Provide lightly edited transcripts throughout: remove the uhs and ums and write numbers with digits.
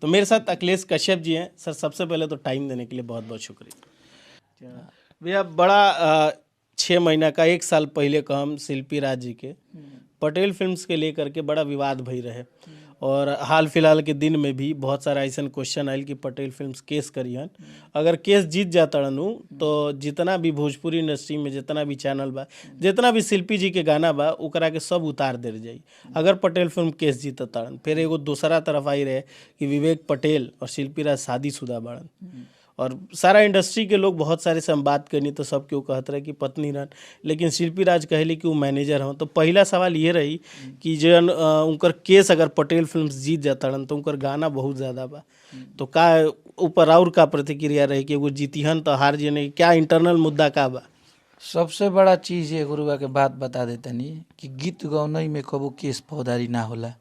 तो मेरे साथ अखिलेश कश्यप जी हैं। सर सबसे पहले तो टाइम देने के लिए बहुत बहुत शुक्रिया भैया। बड़ा 6 महीना का 1 साल पहले का हम शिल्पी राज जी के पटेल फिल्म्स के लेकर के बड़ा विवाद भई रहे और हाल फिलहाल के दिन में भी बहुत सारा ऐसा क्वेश्चन आयल कि पटेल फिल्म्स केस करिहन। अगर केस जीत जाता रहनु तो जितना भी भोजपुरी इंडस्ट्री में जितना भी चैनल बा, जितना भी शिल्पी जी के गाना बा, ओकरा के सब उतार दे जाई अगर पटेल फिल्म केस जीतता रहन। फिर एगो दूसरा तरफ आई रहे कि विवेक पटेल और शिल्पी राज शादीशुदा बाड़न और सारा इंडस्ट्री के लोग बहुत सारे से हम बात करनी तो सब केहू कहत रहे कि पत्नी रहन, लेकिन शिल्पी राज कहली कि वो मैनेजर हों। तो पहला सवाल ये रही कि जन उनकर केस अगर पटेल फिल्म्स जीत जाता रहन तो उनकर गाना बहुत ज़्यादा बा, तो का ऊपर और का प्रतिक्रिया रही कि वो जीतिहन तो हार जी नहीं, क्या इंटरनल मुद्दा का बा? सबसे बड़ा चीज़ ये गुरुआ के बात बता देते नहीं कि गीत गौनई में कबो केस फौजदारी ना होला।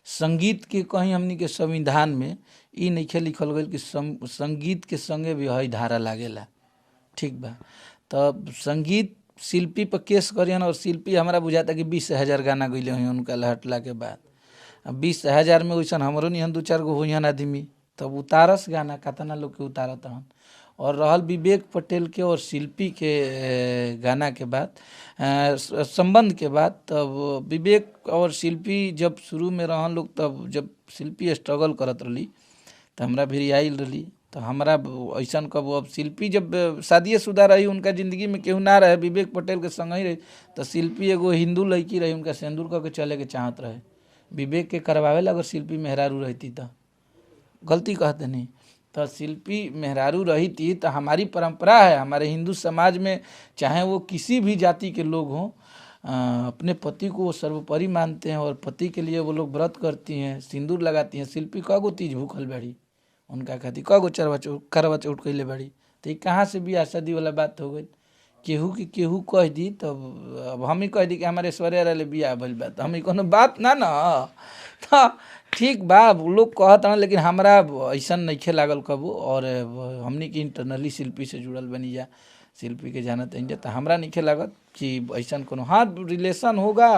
संगीत के कहीं हमनी के संविधान में ई नइखे लिखल गईल कि संगीत के संगे भी हई धारा लागेला। ठीक बा, तब संगीत शिल्पी पर केस करियन और शिल्पी हमारा बुझाता कि 20,000 गाना गईले हुई उनका हटला के बाद। अब 20,000 में वैसा हमरो निहन 2-4 गो हुईहन आदमी, तब उतारस गाना कतना लोग के उतारत हन। और रहल विवेक पटेल के और शिल्पी के गाना के बाद संबंध के बाद, तब विवेक और शिल्पी जब शुरू में रहन लोग, तब जब शिल्पी स्ट्रगल करत रही तो हमरा भी आइल रही। तो हमरा ऐसा कब अब शिल्पी जब शादी शुदा रही, उनका ज़िंदगी में केहू ना रहे, विवेक पटेल के संग ही रही, तो शिल्पी एगो हिंदू लड़की रही, उनका सिंदूर करके चले के चाहत रहे। विवेक के करवावे ला अगर शिल्पी मेहरारू रहती तो गलती कहते नहीं। तो शिल्पी मेहरारू रही थी तो हमारी परंपरा है, हमारे हिंदू समाज में चाहे वो किसी भी जाति के लोग हों, अपने पति को वो सर्वोपरि मानते हैं और पति के लिए वो लोग व्रत करती हैं, सिंदूर लगाती हैं। शिल्पी कगो तीज भूखल बैठी, उनका खाती कगो करवा चौथ कैले बैठी, तो ये कहाँ से बियाह शादी वाला बात हो गई? केहू की केहू कह दी तब अब हम ही कह दी कि हमारे ऐश्वर्या रहे बियाह भइल बा, तो हम ही कोनो बात ना ना। तो ठीक बा, लोग कहत हन, लेकिन हमरा ऐसा नइखे लागल कबू। और हमनी के इंटरनली शिल्पी से जुड़ल बनी जा, शिल्पी के जानत हन जा, तो हमरा नइखे लागत कि ऐसा कोनो हाँ रिलेशन होगा।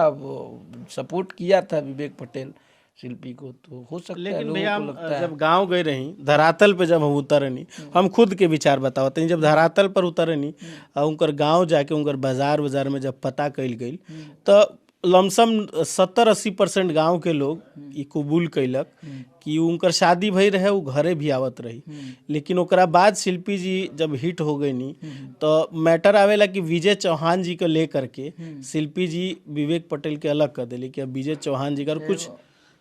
सपोर्ट किया था विवेक पटेल शिल्पी को, तो हो सकता है। लेकिन लोगों भैया को हम लगता है जब गांव गए रही, धरातल पे जब हम उतरनी, हम खुद के विचार बतावते हैं। जब धरातल पर उतरनी उनकर गांव जाके उनकर बाजार में जब पता कल गई, तो लमसम 70-80% गांव के लोग ई कबूल कैलक कि उनकर शादी भई रहे, वो घरे भी आवत रही। लेकिन ओकरा बाद शिल्पी जी जब हिट हो गई नी, तो मैटर आवेला कि विजय चौहान जी को लेकर के शिल्पी जी विवेक पटेल के अलग कर दिली कि अब विजय चौहान जी का कुछ।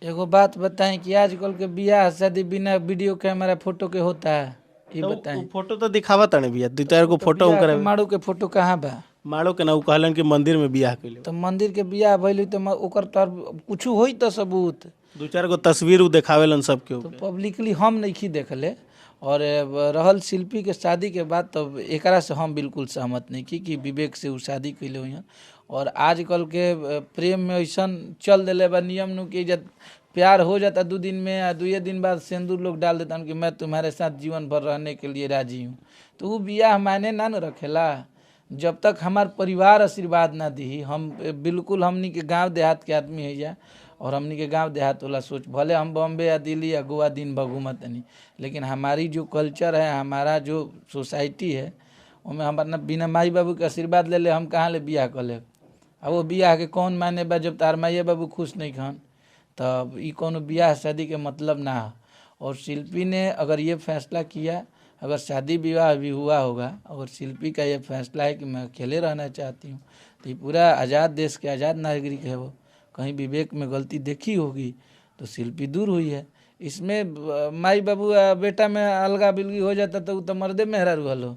एगो बात बताएं कि आजकल के बियाह शादी बिना वीडियो कैमरा फोटो के होता है? ये तो बताएं। फोटो तो दिखावा तने भैया, 2-4 गो फोटो बियाह उनकर के माड़ू के फोटो कहाँ बा? माड़ो के ना, उ कहलन कि मंदिर में बियाह कैले, तो मंदिर के बियाह भइल तो ओकर तो कुछ होई तो सबूत। 2-4 गो तस्वीर उ देखावेलन सबके। तो पब्लिकली हम नहीं देखले। और रहल शिल्पी के शादी के बाद, तब एकरा से हम बिल्कुल सहमत नहीं की कि विवेक से उ शादी कैले हुई। और आजकल के प्रेम में ऐसा चल दिले बा नियम नु कि जब प्यार हो जाता 2 दिन में या 2 दिन बाद सिंदूर लोग डाल देता कि मैं तुम्हारे साथ जीवन भर रहने के लिए राजी हूँ, तो वो बियाह मायने ना न रखेला जब तक हमार परिवार आशीर्वाद ना दी। हम बिल्कुल हमनी के गांव देहात के आदमी है जा, और हमनी के गांव देहात वाला सोच, भले हम बॉम्बे या दिल्ली या गोवा दिन भर घूमत नहीं, लेकिन हमारी जो कल्चर है, हमारा जो सोसाइटी है, उसमें हमारा बिना माई बाबू के आशीर्वाद ले ले हम कहाँ ले बियाह कर ले। अब वो बियाह के कौन माने बा जब तार माई बाबू खुश नहीं खान, तब ये कोनो बियाह शादी के मतलब ना हो। और शिल्पी ने अगर ये फैसला किया, अगर शादी विवाह भी हुआ होगा, अगर शिल्पी का ये फैसला है कि मैं अकेले रहना चाहती हूँ, तो ये पूरा आज़ाद देश के आज़ाद नागरिक है वो, कहीं विवेक में गलती देखी होगी तो शिल्पी दूर हुई है। इसमें माई बाबू बेटा में अलगा बिलगी हो जाता तो वो तो मर्दे मेहरारू हलो।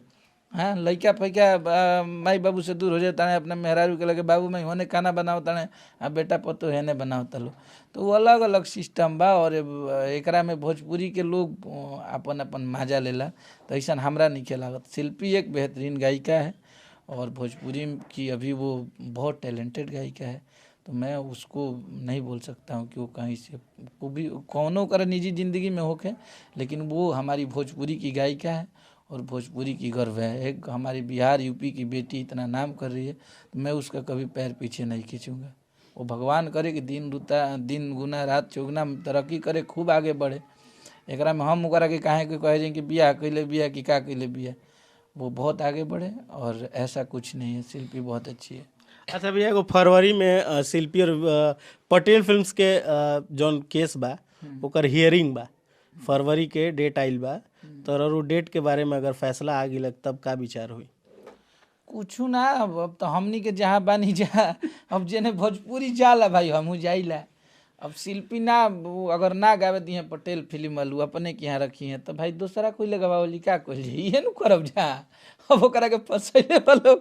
हाँ, लड़का फैका माई बाबू से दूर हो जाता है, अपने मेहरारू के लगे बाबू मैं होने खाना बनावता है, आ बेटा पतो है नहीं बनावता लो, तो वो अलग अलग सिस्टम बा। और एकरा में भोजपुरी के लोग अपन अपन मजा लेला, तो ऐसा हमरा नहीं लागत। शिल्पी एक बेहतरीन गायिका है और भोजपुरी की अभी वो बहुत टैलेंटेड गायिका है, तो मैं उसको नहीं बोल सकता हूँ कि वो कहीं से वो भी कौनों कर निजी ज़िंदगी में होके, लेकिन वो हमारी भोजपुरी की गायिका है और भोजपुरी की गर्व है। एक हमारी बिहार यूपी की बेटी इतना नाम कर रही है, तो मैं उसका कभी पैर पीछे नहीं खींचूंगा। वो भगवान करे कि दिन गुना रात चौगुना तरक्की करे, खूब आगे बढ़े, एकरा में हम ओकरा के काहे के कहे कि बियाह कैले बिया कि का कैले बिया, वो बहुत आगे बढ़े और ऐसा कुछ नहीं है। शिल्पी बहुत अच्छी है। अच्छा भैया एगो फरवरी में शिल्पी और पटेल फिल्म्स के जौन केस बा ओकर हियरिंग बा, फरवरी के डेट आइल बा, तो और उ डेट के बारे में अगर फैसला आ गिलक तब का विचार हुई? कुछ ना, अब तो हमनी के जहाँ बानी जा, अब जेने भोजपुरी जाला भाई हमहू जाइला। अब शिल्पी ना वो अगर ना गावे दिए पटेल फिल्म वालू अपने के यहाँ रखी हैं तो भाई दूसरा कोई लगावली का कोई ये नु करब जा। अब ओकरा के फसैले वाला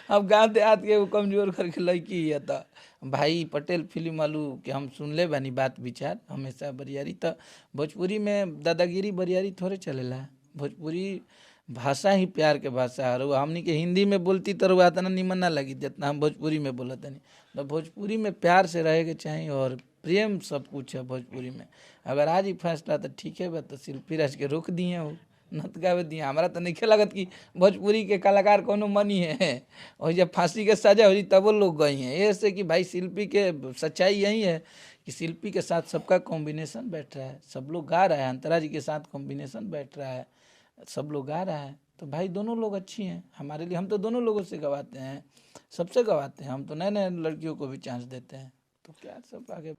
अब गाँव देहात के कमजोर करके लड़की है तो भाई पटेल फिल्म वालू के हम सुनले बानी बात विचार हमेशा बरियारी। तो भोजपुरी में दादागिरी बरियारी थोड़े चलेला। भोजपुरी भाषा ही प्यार के भाषा है। और हमनी के हिंदी में बोलती तो रुआ तना निमन ना लगी जितना हम भोजपुरी में बोलत नहीं। तो भोजपुरी में प्यार से रहे के चाहिए और प्रेम सब कुछ है भोजपुरी में। अगर आज ही फैसला तो ठीक है बा, तो शिल्पी राज के रोक दिए हो नत गावे दिए। हमारा तो नहीं लगत कि भोजपुरी के कलाकार कोनो मनी है और जब फांसी के सजा हो तब वो लोग गई हैं। ऐसे कि भाई शिल्पी के सच्चाई यही है कि शिल्पी के साथ सबका कॉम्बिनेशन बैठ रहा है, सब लोग गा रहा है, अंतरा जी के साथ कॉम्बिनेशन बैठ रहा है, सब लोग गा रहा है। तो भाई दोनों लोग अच्छी हैं हमारे लिए। हम तो दोनों लोगों से गवाते हैं, सबसे गवाते हैं। हम तो नए नए लड़कियों को भी चांस देते हैं। तो क्या सब आगे